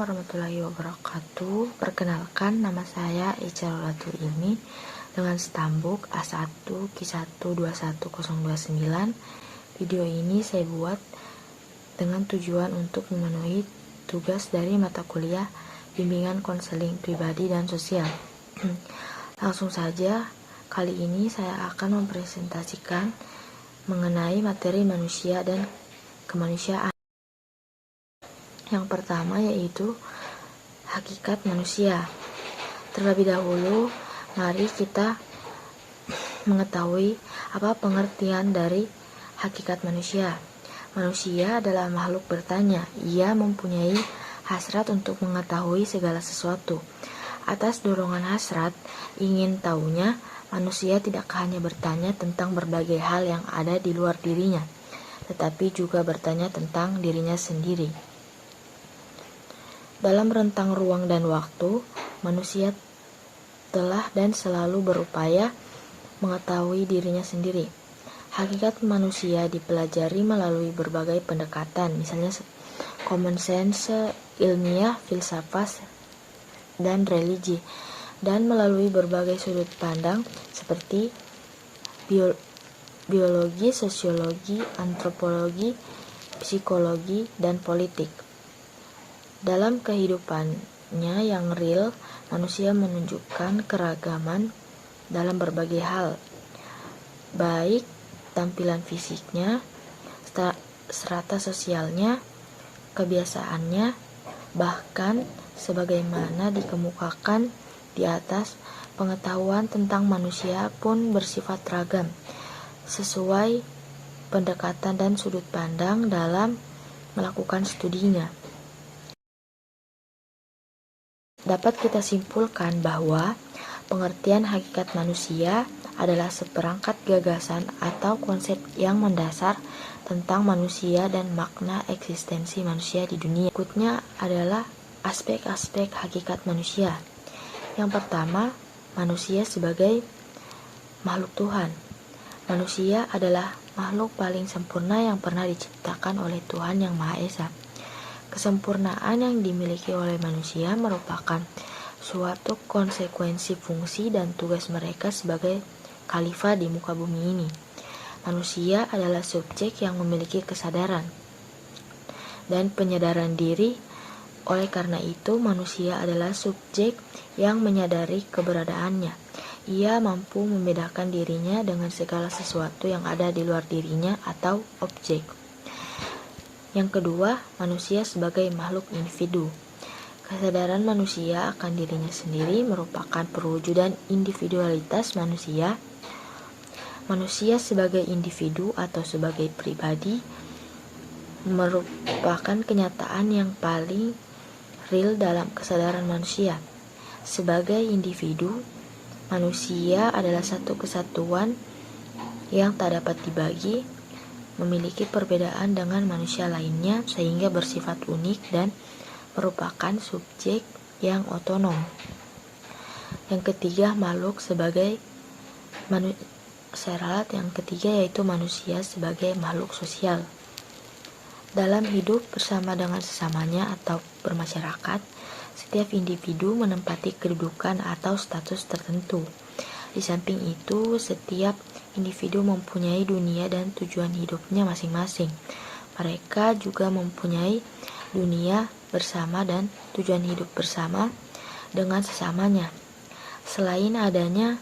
warahmatullahi wabarakatuh. Perkenalkan, nama saya Ica Lulatul Ilmi dengan stambuk A1Q1 21029. Video ini saya buat dengan tujuan untuk memenuhi tugas dari mata kuliah bimbingan konseling pribadi dan sosial. Langsung saja, kali ini saya akan mempresentasikan mengenai materi manusia dan kemanusiaan. Yang pertama yaitu hakikat manusia. Terlebih dahulu, mari kita mengetahui apa pengertian dari hakikat manusia. Manusia adalah makhluk bertanya. Ia mempunyai hasrat untuk mengetahui segala sesuatu. Atas dorongan hasrat ingin tahunya, manusia tidak hanya bertanya tentang berbagai hal yang ada di luar dirinya, tetapi juga bertanya tentang dirinya sendiri. Dalam rentang ruang dan waktu, manusia telah dan selalu berupaya mengetahui dirinya sendiri. Hakikat manusia dipelajari melalui berbagai pendekatan, misalnya common sense, ilmiah, filsafat, dan religi, dan melalui berbagai sudut pandang seperti biologi, sosiologi, antropologi, psikologi, dan politik. Dalam kehidupannya yang real, manusia menunjukkan keragaman dalam berbagai hal, baik tampilan fisiknya, strata sosialnya, kebiasaannya, bahkan sebagaimana dikemukakan di atas, pengetahuan tentang manusia pun bersifat ragam, sesuai pendekatan dan sudut pandang dalam melakukan studinya. Dapat kita simpulkan bahwa pengertian hakikat manusia adalah seperangkat gagasan atau konsep yang mendasar tentang manusia dan makna eksistensi manusia di dunia. Berikutnya adalah aspek-aspek hakikat manusia. Yang pertama, manusia sebagai makhluk Tuhan. Manusia adalah makhluk paling sempurna yang pernah diciptakan oleh Tuhan Yang Maha Esa. Kesempurnaan yang dimiliki oleh manusia merupakan suatu konsekuensi fungsi dan tugas mereka sebagai khalifah di muka bumi ini. Manusia adalah subjek yang memiliki kesadaran dan penyadaran diri. Oleh karena itu, manusia adalah subjek yang menyadari keberadaannya. Ia mampu membedakan dirinya dengan segala sesuatu yang ada di luar dirinya atau objek. Yang kedua, manusia sebagai makhluk individu. Kesadaran manusia akan dirinya sendiri merupakan perwujudan individualitas manusia. Manusia sebagai individu atau sebagai pribadi merupakan kenyataan yang paling real dalam kesadaran manusia. Sebagai individu, manusia adalah satu kesatuan yang tak dapat dibagi, memiliki perbedaan dengan manusia lainnya sehingga bersifat unik dan merupakan subjek yang otonom. Yang ketiga, makhluk sebagai yang ketiga yaitu manusia sebagai makhluk sosial. Dalam hidup bersama dengan sesamanya atau bermasyarakat, setiap individu menempati kedudukan atau status tertentu. Di samping itu, setiap individu mempunyai dunia dan tujuan hidupnya masing-masing. Mereka juga mempunyai dunia bersama dan tujuan hidup bersama dengan sesamanya. Selain adanya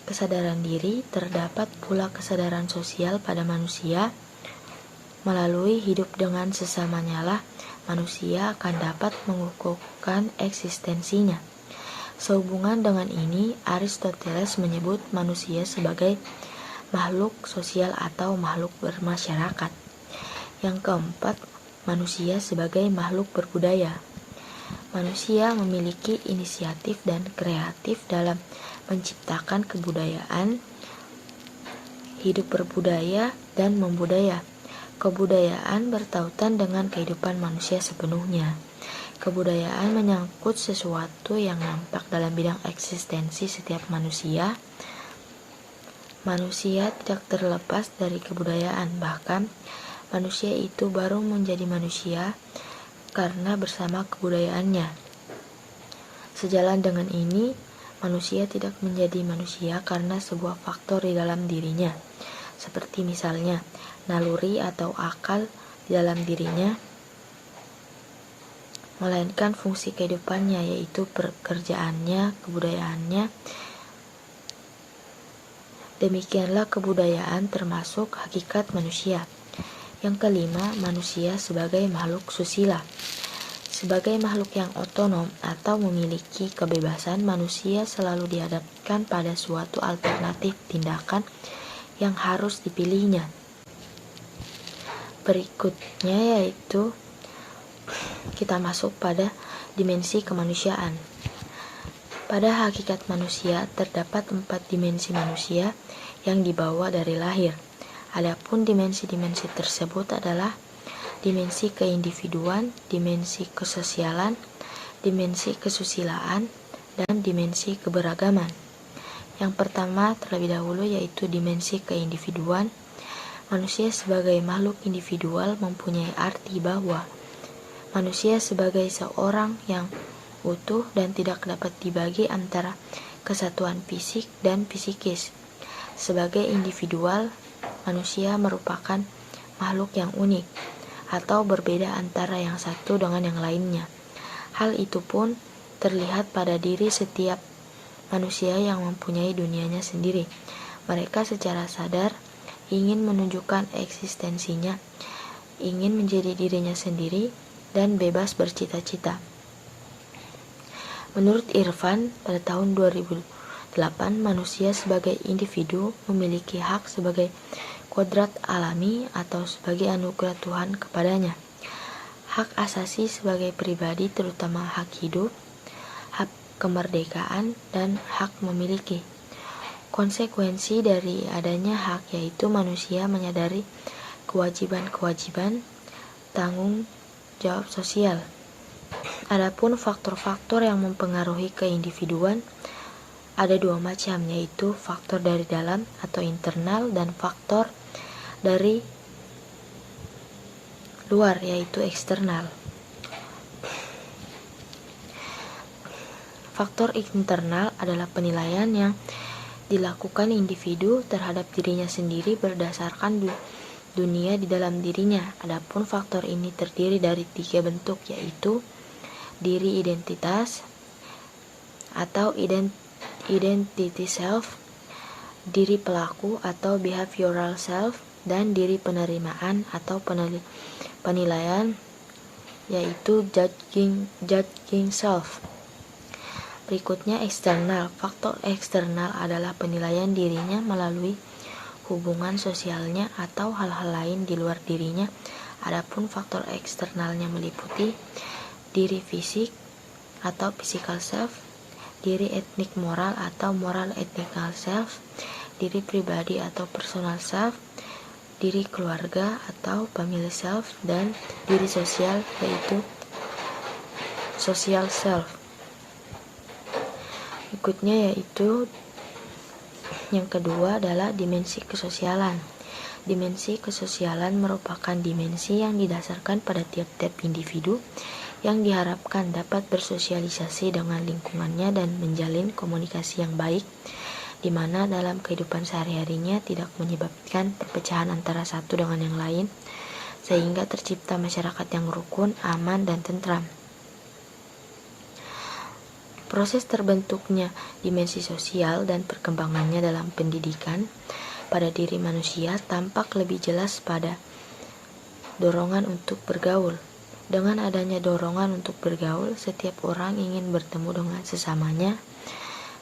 kesadaran diri, terdapat pula kesadaran sosial pada manusia. Melalui hidup dengan sesamanya lah manusia akan dapat mengukuhkan eksistensinya. Sehubungan dengan ini, Aristoteles menyebut manusia sebagai makhluk sosial atau makhluk bermasyarakat. Yang keempat, manusia sebagai makhluk berbudaya. Manusia memiliki inisiatif dan kreatif dalam menciptakan kebudayaan, hidup berbudaya, dan membudaya. Kebudayaan bertautan dengan kehidupan manusia sepenuhnya. Kebudayaan menyangkut sesuatu yang nampak dalam bidang eksistensi setiap manusia. Manusia tidak terlepas dari kebudayaan, bahkan manusia itu baru menjadi manusia karena bersama kebudayaannya. Sejalan dengan ini, manusia tidak menjadi manusia karena sebuah faktor di dalam dirinya, seperti misalnya naluri atau akal di dalam dirinya, melainkan fungsi kehidupannya, yaitu pekerjaannya, kebudayaannya. Demikianlah kebudayaan termasuk hakikat manusia. Yang kelima, manusia sebagai makhluk susila. Sebagai makhluk yang otonom atau memiliki kebebasan, manusia selalu dihadapkan pada suatu alternatif tindakan yang harus dipilihnya. Berikutnya yaitu kita masuk pada dimensi kemanusiaan. Pada hakikat manusia terdapat 4 dimensi manusia yang dibawa dari lahir. Adapun dimensi-dimensi tersebut adalah dimensi keindividuan, dimensi kesosialan, dimensi kesusilaan, dan dimensi keberagaman. Yang pertama terlebih dahulu yaitu dimensi keindividuan. Manusia sebagai makhluk individual mempunyai arti bahwa manusia sebagai seorang yang utuh dan tidak dapat dibagi antara kesatuan fisik dan psikis. Sebagai individual, manusia merupakan makhluk yang unik atau berbeda antara yang satu dengan yang lainnya. Hal itu pun terlihat pada diri setiap manusia yang mempunyai dunianya sendiri. Mereka secara sadar ingin menunjukkan eksistensinya, ingin menjadi dirinya sendiri, dan bebas bercita-cita. Menurut Irfan, pada tahun 2008, manusia sebagai individu memiliki hak sebagai kodrat alami atau sebagai anugerah Tuhan kepadanya. Hak asasi sebagai pribadi terutama hak hidup, hak kemerdekaan, dan hak memiliki. Konsekuensi dari adanya hak yaitu manusia menyadari kewajiban-kewajiban tanggung jawab sosial. Adapun faktor-faktor yang mempengaruhi keindividuan ada 2 macam, yaitu faktor dari dalam atau internal dan faktor dari luar yaitu eksternal. Faktor internal adalah penilaian yang dilakukan individu terhadap dirinya sendiri berdasarkan dunia di dalam dirinya. Adapun faktor ini terdiri dari 3 bentuk, yaitu diri identitas atau identity self, diri pelaku atau behavioral self, dan diri penerimaan atau penilaian yaitu judging self. Berikutnya eksternal. Faktor eksternal adalah penilaian dirinya melalui hubungan sosialnya atau hal-hal lain di luar dirinya. Adapun faktor eksternalnya meliputi diri fisik atau physical self, diri etnik moral atau moral ethical self, diri pribadi atau personal self, diri keluarga atau family self, dan diri sosial yaitu social self. Berikutnya yaitu yang kedua adalah dimensi kesosialan. Dimensi kesosialan merupakan dimensi yang didasarkan pada tiap-tiap individu yang diharapkan dapat bersosialisasi dengan lingkungannya dan menjalin komunikasi yang baik, di mana dalam kehidupan sehari-harinya tidak menyebabkan perpecahan antara satu dengan yang lain, sehingga tercipta masyarakat yang rukun, aman, dan tentram. Proses terbentuknya dimensi sosial dan perkembangannya dalam pendidikan pada diri manusia tampak lebih jelas pada dorongan untuk bergaul. Dengan adanya dorongan untuk bergaul, setiap orang ingin bertemu dengan sesamanya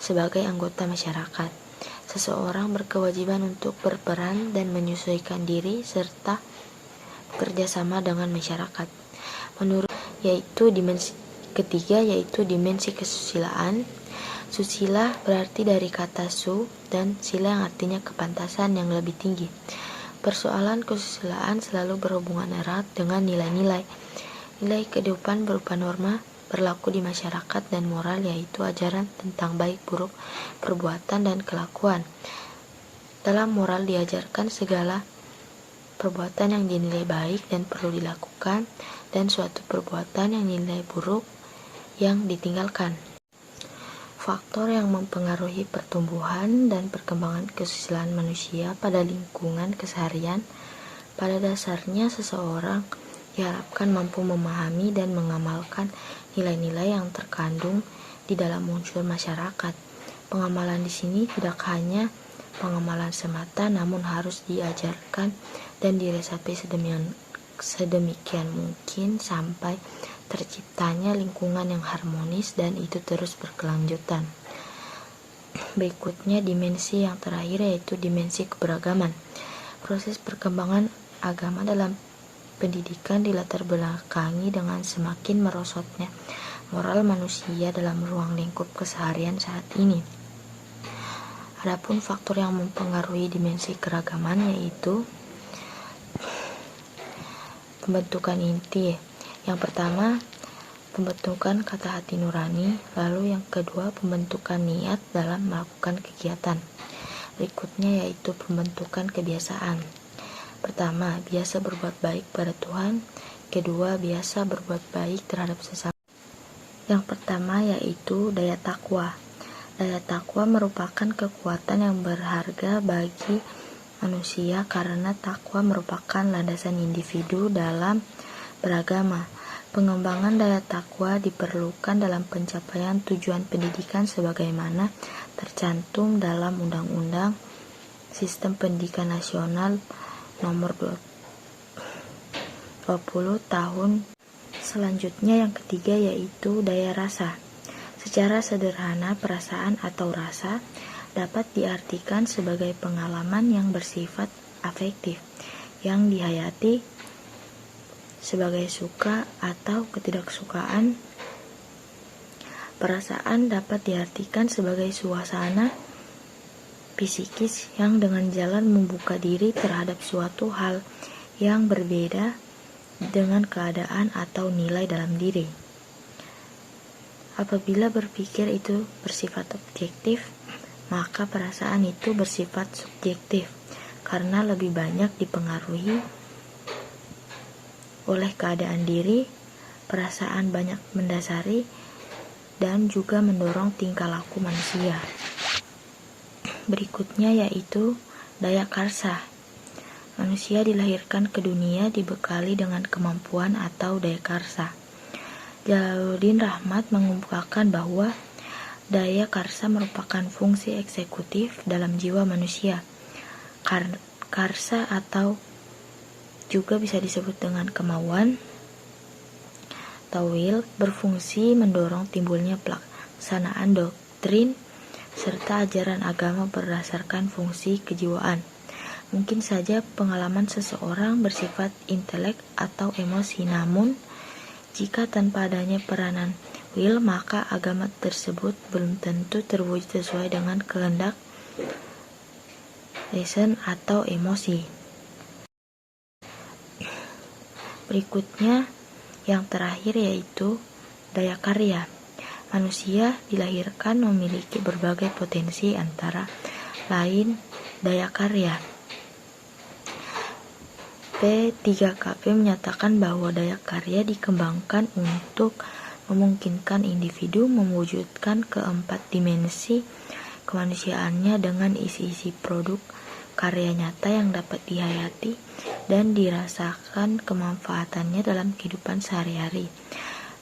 sebagai anggota masyarakat. Seseorang berkewajiban untuk berperan dan menyesuaikan diri serta bekerjasama dengan masyarakat. Menurut yaitu dimensi ketiga yaitu dimensi kesusilaan. Susila berarti dari kata su dan sila yang artinya kepantasan yang lebih tinggi. Persoalan kesusilaan selalu berhubungan erat dengan nilai-nilai. Nilai kehidupan berupa norma berlaku di masyarakat dan moral yaitu ajaran tentang baik buruk perbuatan dan kelakuan. Dalam moral diajarkan segala perbuatan yang dinilai baik dan perlu dilakukan, dan suatu perbuatan yang nilai buruk yang ditinggalkan. Faktor yang mempengaruhi pertumbuhan dan perkembangan kesusilaan manusia pada lingkungan keseharian. Pada dasarnya, seseorang diharapkan mampu memahami dan mengamalkan nilai-nilai yang terkandung di dalam unsur masyarakat. Pengamalan di sini tidak hanya pengamalan semata, namun harus diajarkan dan diresapi sedemikian mungkin sampai terciptanya lingkungan yang harmonis, dan itu terus berkelanjutan. Berikutnya dimensi yang terakhir, yaitu dimensi keberagaman. Proses perkembangan agama dalam pendidikan dilatar belakangi dengan semakin merosotnya moral manusia dalam ruang lingkup keseharian saat ini. Adapun faktor yang mempengaruhi dimensi keragaman yaitu pembentukan inti. Yang pertama, pembentukan kata hati nurani, lalu yang kedua, pembentukan niat dalam melakukan kegiatan. Berikutnya yaitu pembentukan kebiasaan. Pertama, biasa berbuat baik pada Tuhan. Kedua, biasa berbuat baik terhadap sesama. Yang pertama yaitu daya takwa. Daya takwa merupakan kekuatan yang berharga bagi manusia karena takwa merupakan landasan individu dalam beragama. Pengembangan daya takwa diperlukan dalam pencapaian tujuan pendidikan sebagaimana tercantum dalam Undang-Undang Sistem Pendidikan Nasional Nomor 20 Tahun. Selanjutnya yang ketiga yaitu daya rasa. Secara sederhana, perasaan atau rasa dapat diartikan sebagai pengalaman yang bersifat afektif yang dihayati sebagai suka atau ketidaksukaan. Perasaan dapat diartikan sebagai suasana psikis yang dengan jalan membuka diri terhadap suatu hal yang berbeda dengan keadaan atau nilai dalam diri. Apabila berpikir itu bersifat objektif, maka perasaan itu bersifat subjektif karena lebih banyak dipengaruhi oleh keadaan diri. Perasaan banyak mendasari dan juga mendorong tingkah laku manusia. Berikutnya yaitu daya karsa. Manusia dilahirkan ke dunia dibekali dengan kemampuan atau daya karsa. Jalaluddin Rahmat mengungkapkan bahwa daya karsa merupakan fungsi eksekutif dalam jiwa manusia. Karsa atau juga bisa disebut dengan kemauan atau will berfungsi mendorong timbulnya pelaksanaan doktrin serta ajaran agama berdasarkan fungsi kejiwaan. Mungkin saja pengalaman seseorang bersifat intelek atau emosi, namun jika tanpa adanya peranan will, maka agama tersebut belum tentu terwujud sesuai dengan kehendak reason atau emosi. Berikutnya yang terakhir yaitu daya karya. Manusia dilahirkan memiliki berbagai potensi, antara lain daya karya. P3KP menyatakan bahwa daya karya dikembangkan untuk memungkinkan individu mewujudkan keempat dimensi kemanusiaannya dengan isi-isi produk karya nyata yang dapat dihayati dan dirasakan kemanfaatannya dalam kehidupan sehari-hari.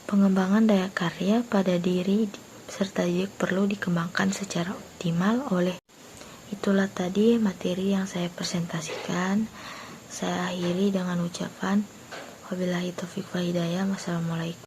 Pengembangan daya karya pada diri serta juga perlu dikembangkan secara optimal oleh. Itulah tadi materi yang saya presentasikan. Saya akhiri dengan ucapan wabillahi taufiq wal hidayah. Wassalamualaikum.